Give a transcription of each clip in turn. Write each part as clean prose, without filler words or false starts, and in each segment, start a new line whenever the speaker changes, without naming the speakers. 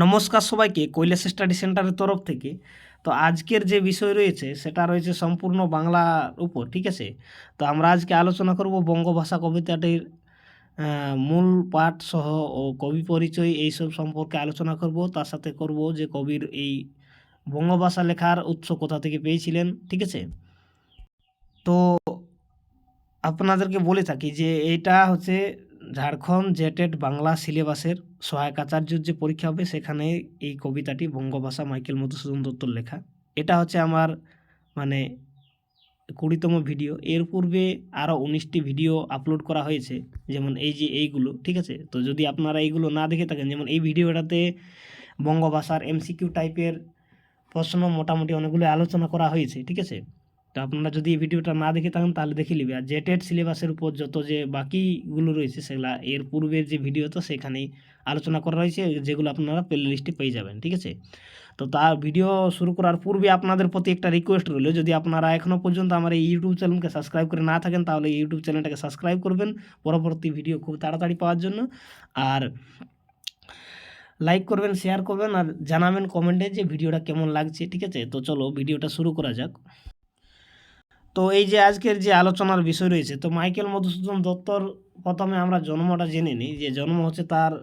নমস্কার সবাইকে, কৈলাস স্টাডি সেন্টারের তরফ থেকে। তো আজকের যে বিষয় রয়েছে সেটা রয়েছে সম্পূর্ণ বাংলার উপর, ঠিক আছে। তো আমরা আজকে আলোচনা করব বঙ্গভাষা কবিতাটির মূল পাঠ সহ ও কবি পরিচয় এইসব সম্পর্কে আলোচনা করব। তার সাথে করব যে কবির এই বঙ্গভাষা লেখার উৎস কোথা থেকে পেয়েছিলেন, ঠিক আছে। তো আপনাদেরকে বলে থাকি যে এইটা হচ্ছে ঝাড়খণ্ড জেটেড বাংলা সিলেবাসের সহায়ক আচার্যর যে পরীক্ষা হবে সেখানে এই কবিতাটি বঙ্গভাষা মাইকেল মধুসূদন দত্তর লেখা। এটা হচ্ছে আমার মানে 20তম ভিডিও। এর পূর্বে আরও 19টি ভিডিও আপলোড করা হয়েছে, যেমন এই যে এইগুলো, ঠিক আছে। তো যদি আপনারা এইগুলো না দেখে থাকেন, যেমন এই ভিডিওটাতে বঙ্গভাষার এমসিকিউ টাইপের প্রশ্ন মোটামুটি অনেকগুলো আলোচনা করা হয়েছে, ঠিক আছে। তো আপনারা যদি এই ভিডিওটা না দেখে থাকেন তাহলে দেখে নিবে। আর জেটেড সিলেবাসের উপর যত যে বাকিগুলো রয়েছে সেগুলা এর পূর্বের যে ভিডিও তো সেখানেই আলোচনা করা রয়েছে, যেগুলো আপনারা প্লে লিস্টে পেয়ে যাবেন, ঠিক আছে। তো তার ভিডিও শুরু করার পূর্বে আপনাদের প্রতি একটা রিকোয়েস্ট রইল, যদি আপনারা এখনও পর্যন্ত আমার এই ইউটিউব চ্যানেলকে সাবস্ক্রাইব করে না থাকেন তাহলে ইউটিউব চ্যানেলটাকে সাবস্ক্রাইব করবেন পরবর্তী ভিডিও খুব তাড়াতাড়ি পাওয়ার জন্য। আর লাইক করবেন, শেয়ার করবেন, আর জানাবেন কমেন্টে যে ভিডিওটা কেমন লাগছে, ঠিক আছে। তো চলো ভিডিওটা শুরু করা যাক। তো এই যে আজকের যে আলোচনার বিষয় রয়েছে, তো মাইকেল মধুসূদন দত্তর প্রথমে আমরা জন্মটা জেনে নিই। যে জন্ম হচ্ছে তার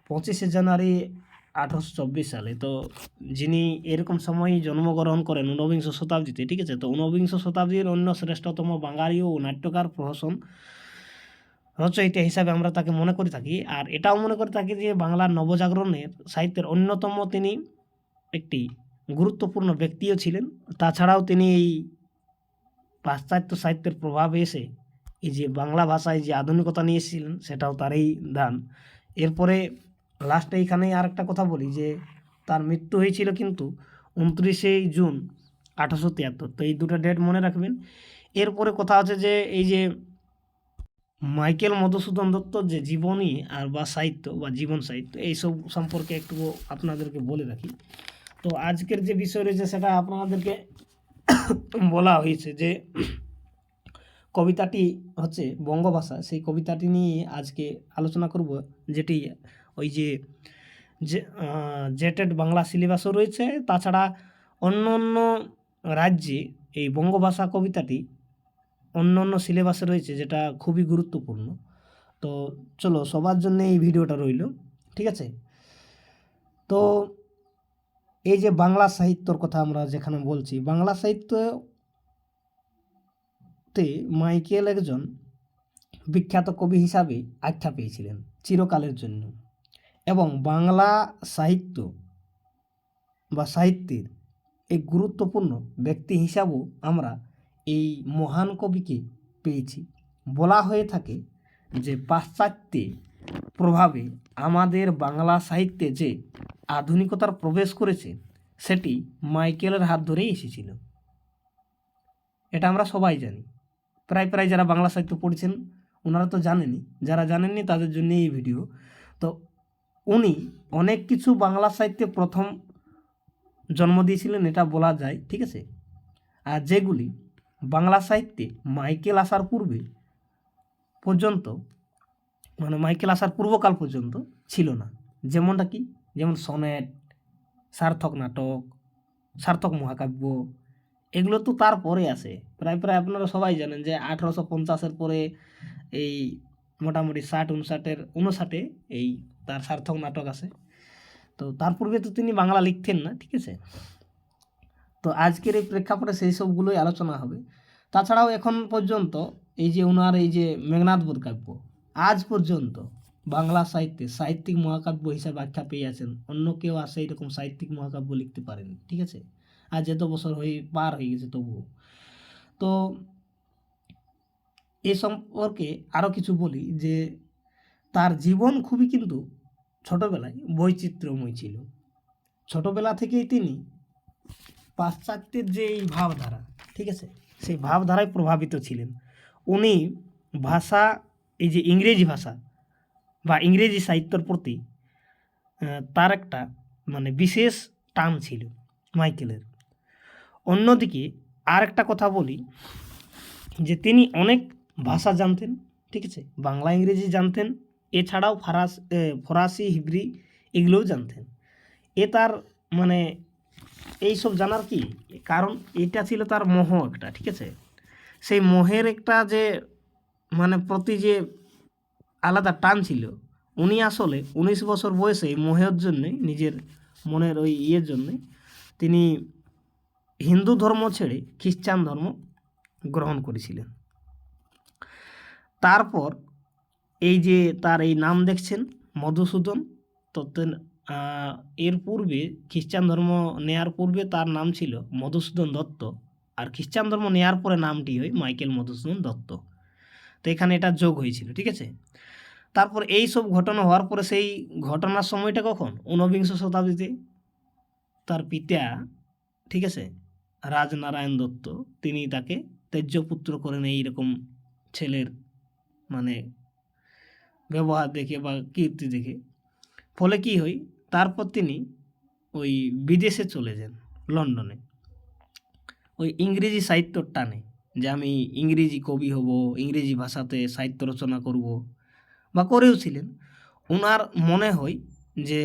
25শে জানুয়ারি 1824 সালে। তো যিনি এরকম সময়ই জন্মগ্রহণ করেন ঊনবিংশ শতাব্দীতে, ঠিক আছে। তো ঊনবিংশ শতাব্দীর অন্য শ্রেষ্ঠতম বাঙালি ও নাট্যকার প্রহসন রচয়িতা হিসাবে আমরা তাকে মনে করে থাকি। আর এটাও মনে করে থাকি যে বাংলার নবজাগরণের সাহিত্যের অন্যতম তিনি একটি গুরুত্বপূর্ণ ব্যক্তিও ছিলেন। তাছাড়াও তিনি এই পাশ্চাত্য সাহিত্যের প্রভাবে এসে এই যে বাংলা ভাষায় যে আধুনিকতা নিয়ে এসেছিলেন সেটাও তারই দান। এরপরে লাস্টে এইখানেই আর একটা কথা বলি যে তার মৃত্যু হয়েছিল কিন্তু 29শে জুন 1873। তো এই দুটো ডেট মনে রাখবেন। এরপরে কথা আছে যে এই যে মাইকেল মধুসূদন দত্তর যে জীবনী আর বা সাহিত্য বা জীবন সাহিত্য এইসব সম্পর্কে একটু আপনাদেরকে বলে রাখি। তো আজকের যে বিষয় রয়েছে সেটা আপনাদেরকে বলা হয়েছে যে কবিতাটি হচ্ছে বঙ্গভাষা, সেই কবিতাটি নিয়ে আজকে আলোচনা করব, যেটি ওই যে জেটেড বাংলা সিলেবাসও রয়েছে। তাছাড়া অন্য অন্য রাজ্যে এই বঙ্গভাষা কবিতাটি অন্য অন্য সিলেবাসে রয়েছে, যেটা খুবই গুরুত্বপূর্ণ। তো চলো সবার জন্য এই ভিডিওটা রইল, ঠিক আছে। তো এই যে বাংলা সাহিত্যর কথা আমরা যেখানে বলছি, বাংলা সাহিত্যতে মাইকেল একজন বিখ্যাত কবি হিসাবে আখ্যা পেয়েছিলেন চিরকালের জন্য। এবং বাংলা সাহিত্য বা সাহিত্যের এই গুরুত্বপূর্ণ ব্যক্তি হিসাবেও আমরা এই মহান কবিকে পেয়েছি। বলা হয়ে থাকে যে পাশ্চাত্যের প্রভাবে আমাদের বাংলা সাহিত্যে যে আধুনিকতার প্রবেশ করেছে সেটি মাইকেলের হাত ধরেই এসেছিল। এটা আমরা সবাই জানি, প্রায় যারা বাংলা সাহিত্য পড়েছেন ওনারা তো জানেনই, যারা জানেননি তাদের জন্য এই ভিডিও। তো উনি অনেক কিছু বাংলা সাহিত্যে প্রথম জন্ম দিয়েছিলেন এটা বলা যায়, ঠিক আছে। আর যেগুলি বাংলা সাহিত্যে মাইকেল আসার পূর্বে পর্যন্ত মানে মাইকেল আসার পূর্বকাল পর্যন্ত ছিল না। যেমনটা কি, যেমন সনেট, সার্থক নাটক, সার্থক মহাকাব্য, এগুলো তো তারপরে আসে। প্রায় আপনারা সবাই জানেন যে 1850-এর পরে এই মোটামুটি 59-এ এই তার সার্থক নাটক আসে। তো তার পূর্বে তো তিনি বাংলা লিখতেন না, ঠিক আছে। তো আজকের এই প্রেক্ষাপটে সেই সবগুলোই আলোচনা হবে। তাছাড়াও এখন পর্যন্ত এই যে ওনার এই যে মেঘনাদ বধ কাব্য আজ পর্যন্ত বাংলা সাহিত্যে সাহিত্যিক মহাকাব্য হিসাবে আখ্যা পেয়ে আছেন। অন্য কেউ আসে এরকম সাহিত্যিক মহাকাব্য লিখতে পারেনি, ঠিক আছে। আজ এত বছর পার হয়ে গেছে তবুও। তো এ সম্পর্কে আরও কিছু বলি যে তার জীবন খুবই কিন্তু ছোটোবেলায় বৈচিত্র্যময় ছিল। ছোটোবেলা থেকেই তিনি পাশ্চাত্যের যে এই ভাবধারা, ঠিক আছে, সেই ভাবধারায় প্রভাবিত ছিলেন। উনি ভাষা, এই যে ইংরেজি ভাষা বা ইংরেজি সাহিত্যর প্রতি তার একটা মানে বিশেষ টান ছিল মাইকেলের। অন্যদিকে আর একটা কথা বলি যে তিনি অনেক ভাষা জানতেন, ঠিক আছে, বাংলা ইংরেজি জানতেন। এছাড়াও ফরাসি, হিব্রি এগুলোও জানতেন। এ তার মানে এইসব জানার কি কারণ, এটা ছিল তার মোহ একটা, ঠিক আছে। সেই মোহের একটা যে মানে প্রতি যে আলাদা টান ছিল, উনি আসলে 19 বছর বয়সে এই মোহের জন্যে, নিজের মনের ওই ইয়ের জন্যে তিনি হিন্দু ধর্ম ছেড়ে খ্রিস্টান ধর্ম গ্রহণ করেছিলেন। তারপর এই যে তার এই নাম দেখছেন মধুসূদন, তো এর পূর্বে খ্রিস্টান ধর্ম নেয়ার পূর্বে তার নাম ছিল মধুসূদন দত্ত, আর খ্রিস্টান ধর্ম নেয়ার পরে নামটি হয় মাইকেল মধুসূদন দত্ত। তো এখানে এটা যোগ হয়েছিল, ঠিক আছে। তারপর এই সব ঘটনা হওয়ার পরে, সেই ঘটনার সময়টা কখন, 19বিংশ শতাব্দীতে তার পিতা, ঠিক আছে, রাজনারায়ণ দত্ত, তিনি তাকে তেজ্যপুত্র করেন এইরকম ছেলের মানে ব্যবহার দেখে বা কীর্তি দেখে। ফলে কি হয়, তারপর তিনি ওই বিদেশে চলে যান, লন্ডনে, ওই ইংরেজি সাহিত্যর টানে, যে আমি ইংরেজি কবি হব, ইংরেজি ভাষাতে সাহিত্য রচনা করব, বা করেওছিলেন। ওনার মনে হয় যে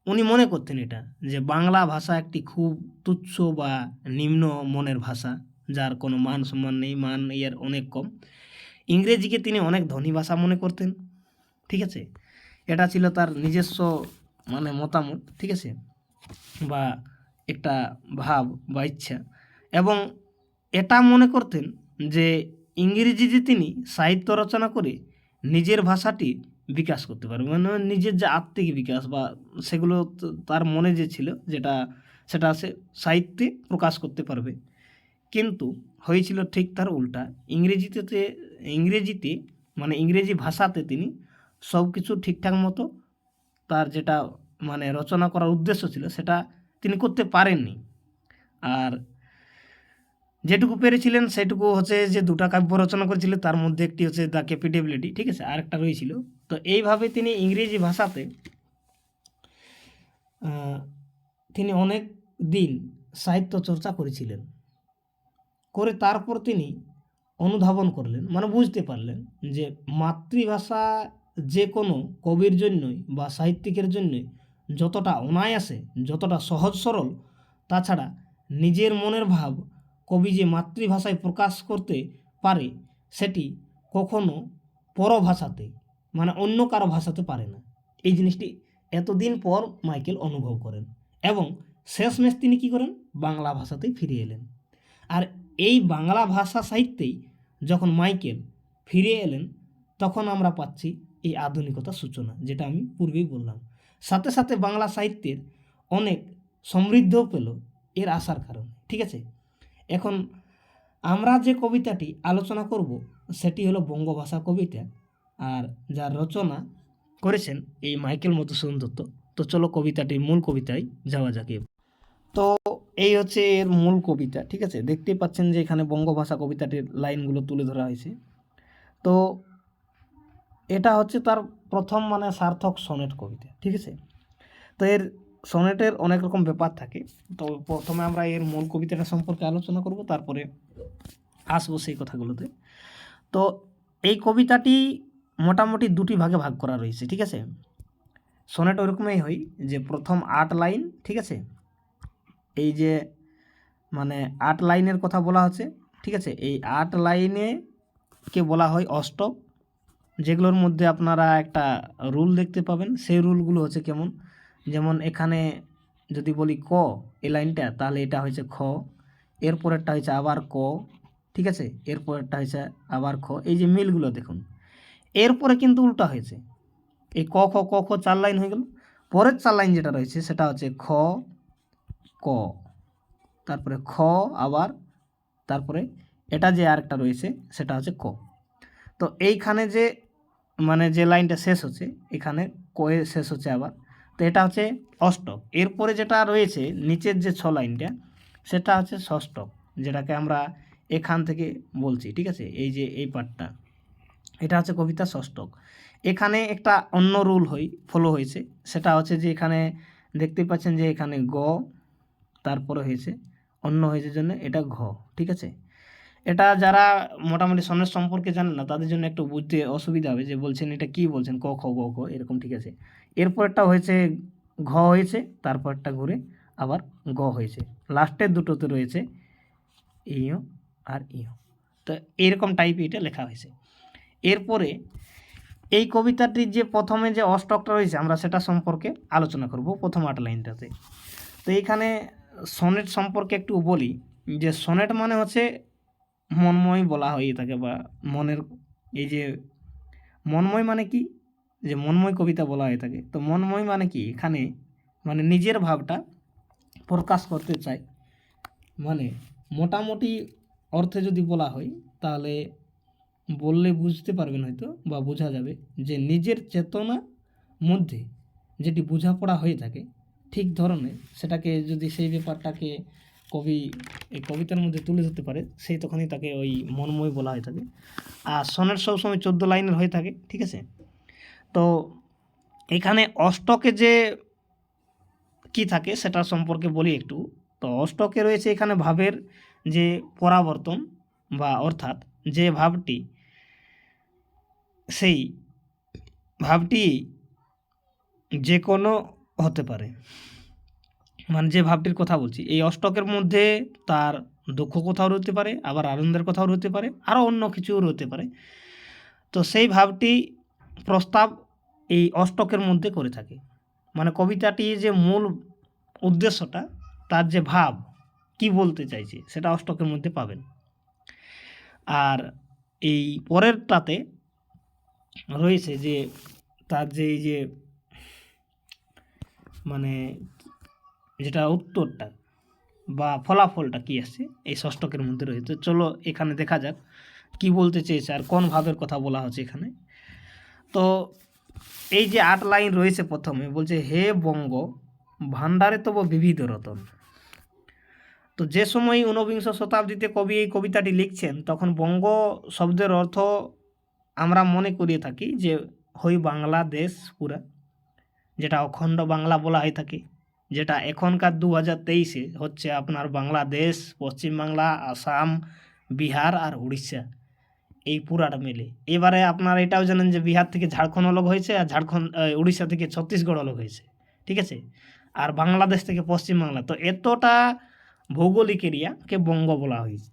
উনি মনে করতেন এটা, যে বাংলা ভাষা একটি খুব তুচ্ছ বা নিম্ন মনের ভাষা, যার কোনো মান সম্মান নেই, মান এর অনেক কম। ইংরেজিকে তিনি অনেক ধনী ভাষা মনে করতেন, ঠিক আছে। এটা ছিল তার নিজস্ব মানে মতামত, ঠিক আছে, বা একটা ভাব বা ইচ্ছা। এবং এটা মনে করতেন যে ইংরেজিতে তিনি সাহিত্য রচনা করে নিজের ভাষাটি বিকাশ করতে পারবে, মানে নিজের যে আত্মিক বিকাশ বা সেগুলো তার মনে যে ছিল, সেটা সে সাহিত্যে প্রকাশ করতে পারবে। কিন্তু হয়েছিল ঠিক তার উল্টা। ইংরেজিতে মানে ইংরেজি ভাষাতে তিনি সব কিছু ঠিকঠাক মতো তার যেটা মানে রচনা করার উদ্দেশ্য ছিল সেটা তিনি করতে পারেননি। আর যেটুকু পেরেছিলেন সেটুকু হচ্ছে যে দুটা কাব্য রচনা করেছিলেন, তার মধ্যে একটি হচ্ছে দ্য ক্যাপিটেবিলিটি, ঠিক আছে, আরেকটা রয়েছিল। তো এইভাবে তিনি ইংরেজি ভাষাতে তিনি অনেক দিন সাহিত্য চর্চা করেছিলেন। করে তারপর তিনি অনুধাবন করলেন, মানে বুঝতে পারলেন যে মাতৃভাষা যে কোনো কবির জন্যই বা সাহিত্যিকের জন্যই যতটা অনায়াসে, যতটা সহজ সরল, তাছাড়া নিজের মনের ভাব কবি যে মাতৃভাষায় প্রকাশ করতে পারে, সেটি কখনো পরভাষাতে মানে অন্য কারো ভাষাতে পারে না। এই জিনিসটি এতদিন পর মাইকেল অনুভব করেন, এবং শেষমেশ তিনি কী করেন, বাংলা ভাষাতেই ফিরে এলেন। আর এই বাংলা ভাষা সাহিত্যেই যখন মাইকেল ফিরে এলেন, তখন আমরা পাচ্ছি এই আধুনিকতার সূচনা, যেটা আমি পূর্বেই বললাম। সাথে সাথে বাংলা সাহিত্যের অনেক সমৃদ্ধও পেল এর আসার কারণে, ঠিক আছে। এখন আমরা যে কবিতাটি আলোচনা করব সেটি হলো বঙ্গভাষা কবিতা, আর যার রচনা করেছেন এই মাইকেল মধুসূদন দত্ত। তো চলো কবিতাটির মূল কবিতায় যাওয়া যাক। তো এই হচ্ছে এর মূল কবিতা, ঠিক আছে। দেখতেই পাচ্ছেন যে এখানে বঙ্গভাষা কবিতাটির লাইনগুলো তুলে ধরা হয়েছে। তো এটা হচ্ছে তার প্রথম মানে সার্থক সনেট কবিতা, ঠিক আছে। তো এর সনেটের অনেক রকম ব্যাপার থাকে। তো প্রথমে আমরা এর মূল কবিতাটা সম্পর্কে আলোচনা করব, তারপরে আসবো সেই কথাগুলোতে। তো এই কবিতাটি মোটামুটি দুটি ভাগে ভাগ করা রয়েছে, ঠিক আছে। সনেট ওরকমই হয় যে প্রথম 8 লাইন, ঠিক আছে, এই যে মানে 8 লাইনের কথা বলা হচ্ছে, ঠিক আছে। এই 8 লাইনে কে বলা হয় অষ্টক, যেগুলোর মধ্যে আপনারা একটা রুল দেখতে পাবেন। সেই রুলগুলো হচ্ছে কেমন, যেমন এখানে যদি বলি ক এই লাইনটা, তাহলে এটা হয়েছে খ, এরপরেরটা হয়েছে আবার ক, ঠিক আছে, এরপরেরটা হয়েছে আবার খ। এই যে মিলগুলো দেখুন। এরপরে কিন্তু উল্টা হয়েছে, এই ক খ ক খ 4 লাইন হয়ে গেল। পরের 4 লাইন যেটা রয়েছে সেটা হচ্ছে খ ক, তারপরে খ আবার, তারপরে এটা যে আরেকটা রয়েছে সেটা হচ্ছে ক। তো এইখানে যে মানে যে লাইনটা শেষ হচ্ছে, এখানে কয়ে শেষ হচ্ছে আবার। তো এটা হচ্ছে অষ্টক। এরপরে যেটা রয়েছে নিচের যে 6 লাইনটা, সেটা হচ্ছে ষষ্ঠক, যেটাকে আমরা এখান থেকে বলছি, ঠিক আছে। এই যে এই পার্টটা, এটা হচ্ছে কবিতা ষষ্ঠক। এখানে একটা অন্য রুল ফলো হয়েছে, সেটা হচ্ছে যে এখানে দেখতেই পাচ্ছেন যে এখানে গ, তারপরে হয়েছে অন্য হয়েছে জন্য এটা ঘ, ঠিক আছে। এটা যারা মোটামুটি সনেট সম্পর্কে জানেন না, তাদের জন্য একটু বুঝতে অসুবিধা হবে, যে বলছেন এটা কি বলছেন ক খ গ ঘ এরকম, ঠিক আছে। এরপরটা হয়েছে ঘ হয়েছে, তারপরটা ঘুরে আবার গ হয়েছে, লাস্টের দুটোতে রয়েছে ইয় আর ইয়। তো এরকম টাইপ এটা লেখা হয়েছে। এরপরে এই কবিতাটির যে প্রথমে যে অষ্টকটা রয়েছে আমরা সেটা সম্পর্কে আলোচনা করব প্রথম 8 লাইনটাতে। তো এইখানে সনেট সম্পর্কে একটু বলি, যে সনেট মানে হচ্ছে মনময় বলা হয়ে থাকে, বা মনের এই যে মনময় মানে কি, যে মনময় কবিতা বলা হয়ে থাকে। তো মনময় মানে কি, এখানে মানে নিজের ভাবটা প্রকাশ করতে চায়, মানে মোটামুটি অর্থে যদি বলা হয় তাহলে বললে বুঝতে পারবেন হয়তো, বা বোঝা যাবে যে নিজের চেতনা মধ্যে যেটি বোঝাপড়া হয়ে থাকে ঠিক ধরনের, সেটাকে যদি সেই ব্যাপারটাকে কবি এই কবিতার মধ্যে তুলে ধরতে পারে, সেই তখনই তাকে ওই মনময় বলা হয়ে থাকে। আর সনেট সবসময় 14 লাইনের হয়ে থাকে, ঠিক আছে। তো এখানে অষ্টকে যে কি থাকে সেটা সম্পর্কে বলি একটু। তো অষ্টকে রয়েছে এখানে ভাবের যে পরাবর্তন, বা অর্থাৎ যে ভাবটি, সেই ভাবটি যে কোনো হতে পারে, মানে যে ভাবটির কথা বলছি এই অষ্টকের মধ্যে তার দুঃখ কোথাও রতে পারে, আবার আনন্দের কথাও রতে পারে, আরও অন্য কিছুও রতে পারে। তো সেই ভাবটি প্রস্তাব এই অষ্টকের মধ্যে করে থাকে, মানে কবিতাটি যে মূল উদ্দেশ্যটা, তার যে ভাব কি বলতে চাইছে সেটা অষ্টকের মধ্যে পাবেন। আর এই পরেরটাতে রয়েছে যে তার যে এই যে মানে যেটা উত্তরটা বা ফলাফলটা কি আসছে এই ষষ্ঠকের মধ্যে রয়েছে। চলো এখানে দেখা যাক কি বলতে চেয়েছে আর কোন ভাবের কথা বলা হচ্ছে এখানে। তো এই যে 8 লাইন রয়েছে, প্রথমে বলছে হে বঙ্গ ভাণ্ডারে তব বিবিধ রতন। তো যে সময় 19বিংশ শতাব্দীতে কবি এই কবিতাটি লিখছেন তখন বঙ্গ শব্দের অর্থ আমরা মনে করিয়ে থাকি যে হই বাংলাদেশ পুরা, যেটা অখণ্ড বাংলা বলা হয়ে থাকে, যেটা এখনকার 2023-এ হচ্ছে আপনার বাংলাদেশ, পশ্চিমবাংলা, আসাম, বিহার আর উড়িষ্যা, এই পুরাটা মিলে। এবারে আপনারা এটাও জানেন যে বিহার থেকে ঝাড়খণ্ড অলগ হয়েছে, আর উড়িষ্যা থেকে ছত্তিশগড় অলগ হয়েছে, ঠিক আছে। আর বাংলাদেশ থেকে পশ্চিমবাংলা। তো এতটা ভৌগোলিক এরিয়াকে বঙ্গ বলা হয়েছে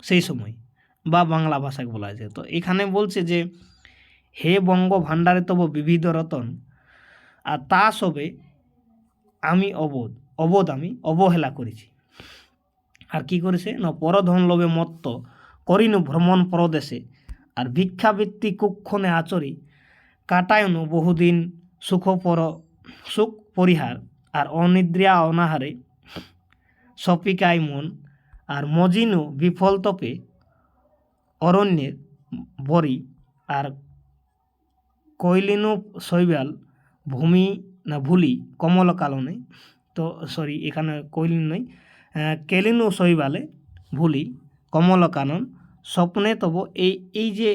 সেই সময়, বা বাংলা ভাষাকে বলা হয়েছে। তো এখানে বলছে যে হে বঙ্গ ভাণ্ডারে তব বিবিধ রতন, আর তা সবে আমি আমি অবহেলা করেছি। আর কি করেছে না, পরধন লোভে মত্ত করিনু ভ্রমণ পরদেশে, আর ভিক্ষাবৃত্তি কুক্ষণে আচরি কাটায়নু বহুদিন সুখ পরিহার, আর অনিদ্রা অনাহারে সপিকায় মন, আর মজিনু বিফল তপে অরণ্যের বরি, আর কৈলিনু শৈবাল ভূমি না ভুলি কমল কালনে। তো সরি, এখানে কৈলিন নয়, কেলিনু শৈবালে ভুলি কমল কানন স্বপ্নে তব। এই যে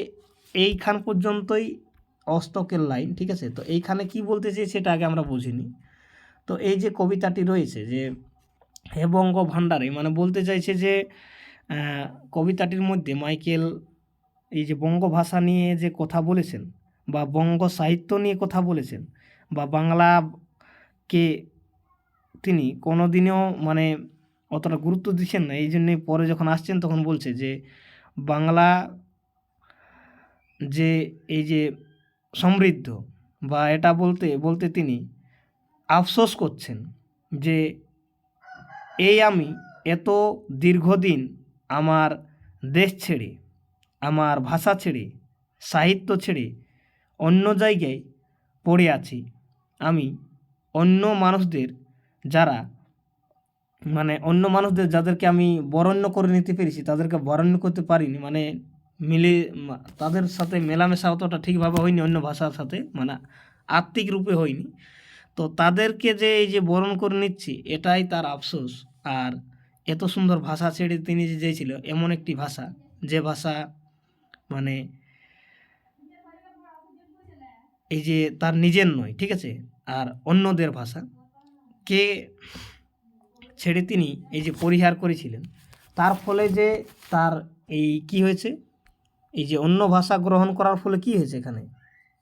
এইখান পর্যন্তই অষ্টকের লাইন, ঠিক আছে। তো এইখানে কি বলতে চেয়েছে সেটা আগে আমরা বুঝিনি। তো এই যে কবিতাটি রয়েছে যে হে বঙ্গ ভাণ্ডারে, মানে বলতে চাইছে যে কবিতাটির মধ্যে মাইকেল এই যে বঙ্গ ভাষা নিয়ে যে কথা বলেছেন, বা বঙ্গ সাহিত্য নিয়ে কথা বলেছেন, বা বাংলাকে তিনি কোনোদিনও মানে অতটা গুরুত্ব দিচ্ছেন না। এই জন্যে পরে যখন আসছেন তখন বলছে যে বাংলা যে এই যে সমৃদ্ধ, বা এটা বলতে বলতে তিনি আফসোস করছেন যে এই আমি এত দীর্ঘদিন আমার দেশ ছেড়ে, আমার ভাষা ছেড়ে, সাহিত্য ছেড়ে অন্য জায়গায় পড়ে আছি। আমি অন্য মানুষদের যাদেরকে আমি বরেণ্য করে নিতে পেরেছি তাদেরকে বরেণ্য করতে পারিনি, মানে তাদের সাথে মেলামেশা অতটা ঠিকভাবে হয়নি, অন্য ভাষার সাথে মানে আত্মিক রূপে হয়নি। তো তাদেরকে যে এই যে বরণ করে নিচ্ছি এটাই তার আফসোস। আর এত সুন্দর ভাষা ছেড়ে তিনি যে চেয়েছিল এমন একটি ভাষা, যে ভাষা মানে এই যে তার নিজের নয়, ঠিক আছে, আর অন্যদের ভাষা কে ছেড়ে তিনি এই যে পরিহার করেছিলেন, তার ফলে যে তার এই কি হয়েছে, এই যে অন্য ভাষা গ্রহণ করার ফলে কি হয়েছে, এখানে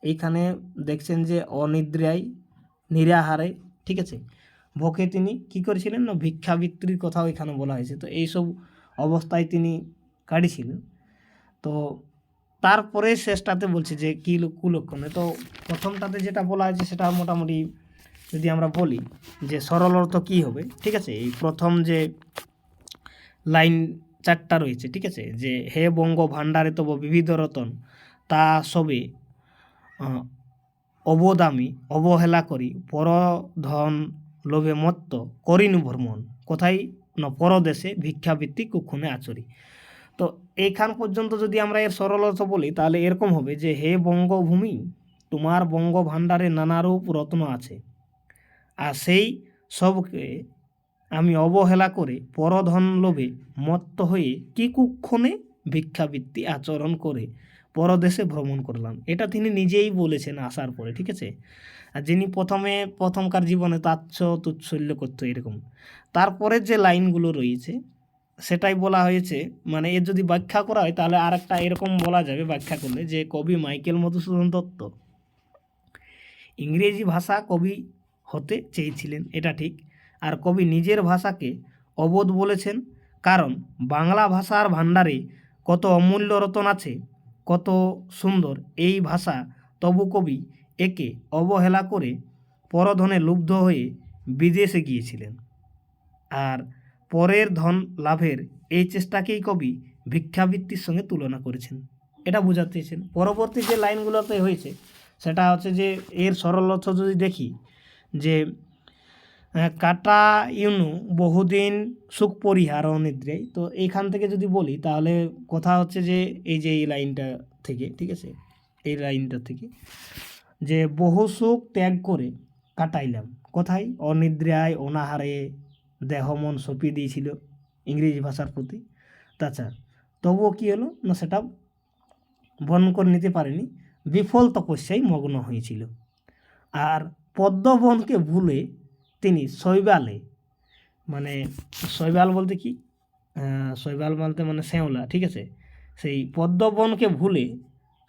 এইখানে দেখছেন যে অনিদ্রায় নিরাহারে, ঠিক আছে, ভোকে তিনি কি করেছিলেন না ভিক্ষাবৃত্তির কথাও এখানে বলা হয়েছে। তো এইসব অবস্থায় তিনি কাটিয়েছিলেন। তো তারপরে শেষটাতে বলছে যে কী কুলক্ষণে। তো প্রথমটাতে যেটা বলা হয়েছে সেটা মোটামুটি যদি আমরা বলি যে সরল অর্থ কী হবে, ঠিক আছে, এই প্রথম যে লাইন 4টা রয়েছে, ঠিক আছে, যে হে বঙ্গ ভাণ্ডারে তব বিবিধ রতন তা সবে অবদামি অবহেলা করি পরধন লোভে মত্ত করিনু ভ্রমণ কোথায় না পরদেশে ভিক্ষাবৃত্তি কুক্ষণে আচরি। তো এইখান পর্যন্ত যদি আমরা এর সরল অর্থ বলি তাহলে এরকম হবে যে হে বঙ্গভূমি, তোমার বঙ্গ ভাণ্ডারে নানারূপ রত্ন আছে, আর সেই সবকে আমি অবহেলা করে পরধন লোভে মত্ত হয়ে কি কুক্ষণে ভিক্ষাবৃত্তি আচরণ করে পরদেশে ভ্রমণ করলাম। এটা তিনি নিজেই বলেছেন আসার পরে, ঠিক আছে। আর যিনি প্রথমকার জীবনে তাচ্ছ তুচ্ছল্য করতো এরকম, তারপরের যে লাইনগুলো রয়েছে সেটাই বলা হয়েছে। মানে এর যদি ব্যাখ্যা করা হয় তাহলে আর একটা এরকম বলা যাবে ব্যাখ্যা করলে যে কবি মাইকেল মধুসূদন দত্ত ইংরেজি ভাষা কবি হতে চেয়েছিলেন, এটা ঠিক। আর কবি নিজের ভাষাকে অবোধ বলেছেন, কারণ বাংলা ভাষার ভাণ্ডারে কত অমূল্য রতন আছে, কত সুন্দর এই ভাষা, তবু কবি একে অবহেলা করে পরধনে লুব্ধ হয়ে বিদেশে গিয়েছিলেন। আর পরের ধন লাভের এই চেষ্টাকেই কবি ভিক্ষাবৃত্তির সঙ্গে তুলনা করেছেন, এটা বোঝাতে চেয়েছেন। পরবর্তী যে লাইনগুলোতে হয়েছে সেটা হচ্ছে যে এর সরল অর্থ যদি দেখি যে কাটা ইউনু বহুদিন সুখ পরিহার অনিদ্রায়। তো এইখান থেকে যদি বলি তাহলে কথা হচ্ছে যে এই যে এই লাইনটা থেকে, ঠিক আছে, এই লাইনটা থেকে যে বহু সুখ ত্যাগ করে কাটাইলাম কোথায় অনিদ্রায় অনাহারে, দেহ মন সঁপিয়ে দিয়েছিল ইংরেজি ভাষার প্রতি। তাছাড়া তবুও কী হলো না সেটা বর্ণন করে নিতে পারেনি, বিফল তপস্যায় মগ্ন হয়েছিল। আর পদ্মবনকে ভুলে তিনি শৈবালে, মানে শৈবাল বলতে কি, শৈবাল বলতে মানে শ্যাওলা, ঠিক আছে, সেই পদ্মবনকে ভুলে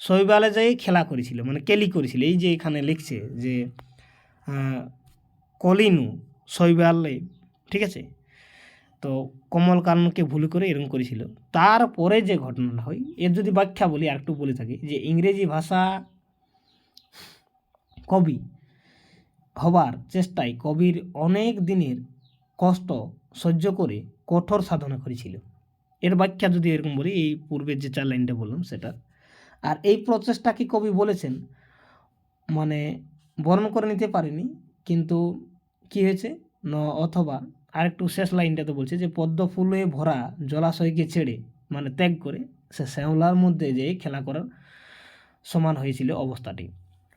শৈবালে যাই খেলা করেছিল, মানে কেলি করেছিল। এই যে এখানে লিখছে যে কলিনু শৈবালে, ঠিক আছে, তো কমলকাননকে ভুল করে এরকম করেছিল। তারপরে যে ঘটনাটা হয় এর যদি ব্যাখ্যা বলি আর একটু বলে থাকি যে ইংরেজি ভাষা কবি হবার চেষ্টায় কবির অনেক দিনের কষ্ট সহ্য করে কঠোর সাধনা করেছিল। এর ব্যাখ্যা যদি এরকম বলি এই পূর্বের যে 4 লাইনটা বললাম সেটা। আর এই প্রচেষ্টাকে কবি বলেছেন মানে বর্ণন করে নিতে পারেনি, কিন্তু কি হয়েছে অথবা আরেকটু শেষ লাইনটাতে বলছে যে পদ্ম ফুলে ভরা জলাশয়কে ছেড়ে মানে ত্যাগ করে সে শ্যাওলার মধ্যে যে খেলা করার সমান হয়েছিল অবস্থাটি।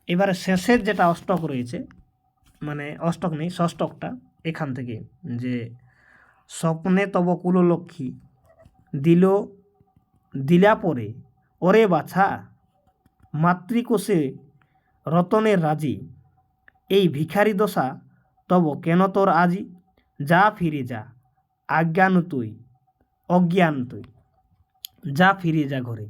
এবারে শেষের যেটা অষ্টক রয়েছে, মানে অষ্টক নেই ষষ্ঠকটা, এখান থেকে যে স্বপ্নে তব কুললক্ষ্মী দিলা পরে ওরে বাছা মাতৃকোষে রতনের রাজি, এই ভিখারি দশা তব কেন তোর আজি, যা ফিরে যা অজ্ঞান তুই যা ফিরে যা ঘরে।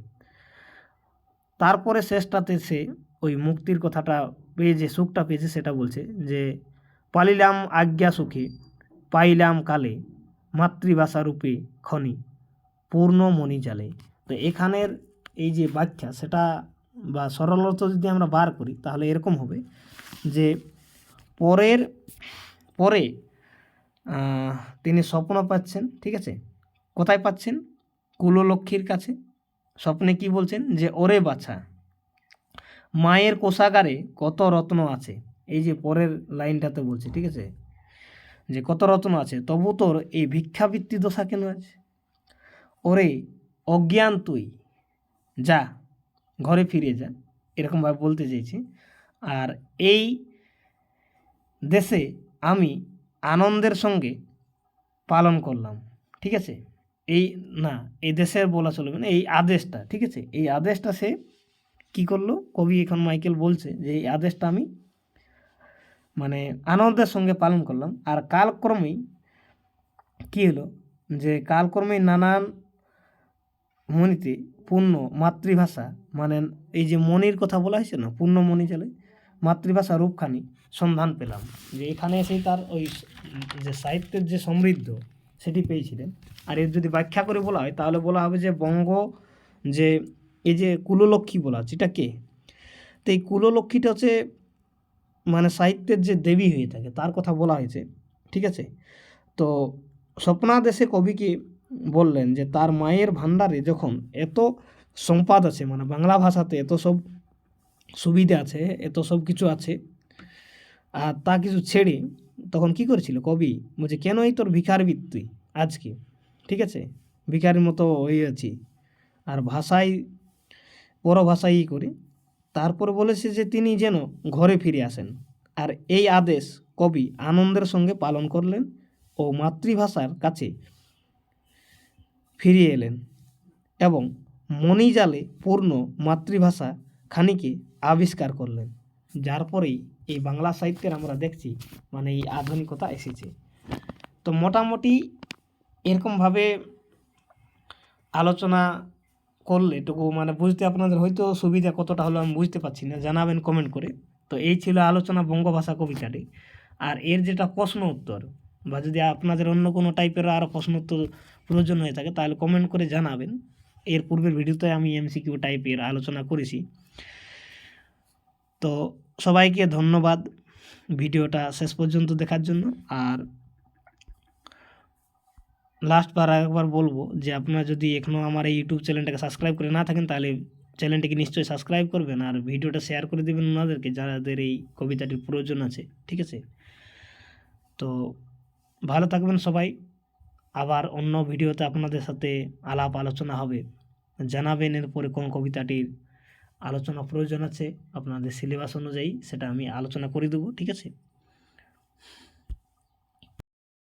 তারপরে শেষটাতে সে ওই মুক্তির কথাটা পেয়ে যে সুখটা পেয়েছে সেটা বলছে যে পালিলাম আজ্ঞা সুখে পাইলাম কালে মাতৃভাষা রূপে খনি পূর্ণ মণি জালে। তো এখানের এই যে ব্যাখ্যা সেটা বা সরল অর্থ যদি আমরা বার করি তাহলে এরকম হবে যে পরে তিনি স্বপ্ন পাচ্ছেন, ঠিক আছে, কোথায় পাচ্ছেন, কুললক্ষ্মীর কাছে। স্বপ্নে কি বলছেন যে ওরে বাছা মায়ের কোষাগারে কত রত্ন আছে, এই যে পরের লাইনটাতে বলছে, ঠিক আছে, যে কত রত্ন আছে, তবু তোর এই ভিক্ষাবৃত্তি দশা কেন আছে, ওরে অজ্ঞান তুই যা ঘরে ফিরে যা, এরকমভাবে বলতে চাইছি। আর এই দেশে আমি আনন্দের সঙ্গে পালন করলাম, ঠিক আছে, এই দেশের বলা চলবে না, এই আদেশটা, ঠিক আছে, এই আদেশটা সে কী করলো, কবি এখন মাইকেল বলছে যে এই আদেশটা আমি মানে আনন্দের সঙ্গে পালন করলাম। আর কালক্রমেই কী হলো যে কালক্রমেই নানান মণিতে পূর্ণ মাতৃভাষা মানে এই যে মণির কথা বলা হয়েছে না, পূর্ণ মণি চলে মাতৃভাষা রূপখানি সন্ধান পেলাম, যে এখানে এসেই তার ওই যে সাহিত্যের যে সমৃদ্ধ সেটি পেয়েছিলেন। আর এর যদি ব্যাখ্যা করে বলা হয় তাহলে বলা হবে যে বঙ্গ যে এই যে কুললক্ষ্মী বলা হচ্ছে এটা কে, তো এই কুললক্ষ্মীটা হচ্ছে মানে সাহিত্যের যে দেবী হয়ে থাকে তার কথা বলা হয়েছে, ঠিক আছে। তো স্বপ্নাদেশে কবিকে বললেন যে তার মায়ের ভাণ্ডারে যখন এত সম্পদ আছে, মানে বাংলা ভাষাতে এত সব সুবিধা আছে, এত সব কিছু আছে, আর তা কিছু ছেড়ে তখন কি করেছিল কবি, বলছে কেনই তোর ভিখার তুই আজকে, ঠিক আছে, ভিখারির মতো হয়ে আছি, আর ভাষায় পরভাষাই করে। তারপরে বলেছে যে তিনি যেন ঘরে ফিরে আসেন, আর এই আদেশ কবি আনন্দের সঙ্গে পালন করলেন ও মাতৃভাষার কাছে ফিরিয়ে এলেন এবং মণিজালে পূর্ণ মাতৃভাষা খানিকে আবিষ্কার করলেন, যার পরেই এই বাংলা সাহিত্যের আমরা দেখছি মানে এই আধুনিকতা এসেছে। তো মোটামুটি এরকমভাবে আলোচনা করলে এটুকু মানে বুঝতে আপনাদের হয়তো সুবিধা কতটা হলো আমি বুঝতে পারছি না, জানাবেন কমেন্ট করে। তো এই ছিল আলোচনা বঙ্গভাষা কবিতাটি। আর এর যেটা প্রশ্ন উত্তর বা যদি আপনাদের অন্য কোনো টাইপের আরও প্রশ্ন উত্তর প্রয়োজন হয়ে থাকে তাহলে কমেন্ট করে জানাবেন। এর পূর্বের ভিডিওতে আমি এমসিকিউ টাইপের আলোচনা করেছি। তো সবাইকে ধন্যবাদ ভিডিওটা শেষ পর্যন্ত দেখার জন্য। আর লাস্ট বার একবার বলবো যে আপনারা যদি এখনও আমার এই ইউটিউব চ্যানেলটাকে সাবস্ক্রাইব করে না থাকেন তাহলে চ্যানেলটিকে নিশ্চয়ই সাবস্ক্রাইব করবেন আর ভিডিওটা শেয়ার করে দেবেন ওনাদেরকে যাদের এই কবিতাটির প্রয়োজন আছে, ঠিক আছে। তো ভালো থাকবেন সবাই, আবার অন্য ভিডিওতে আপনাদের সাথে আলাপ আলোচনা হবে। জানাবেন এরপরে কোন কবিতাটির আলোচনা প্রয়োজন আছে আপনাদের সিলেবাস অনুযায়ী, সেটা আমি আলোচনা করে দেবো, ঠিক আছে।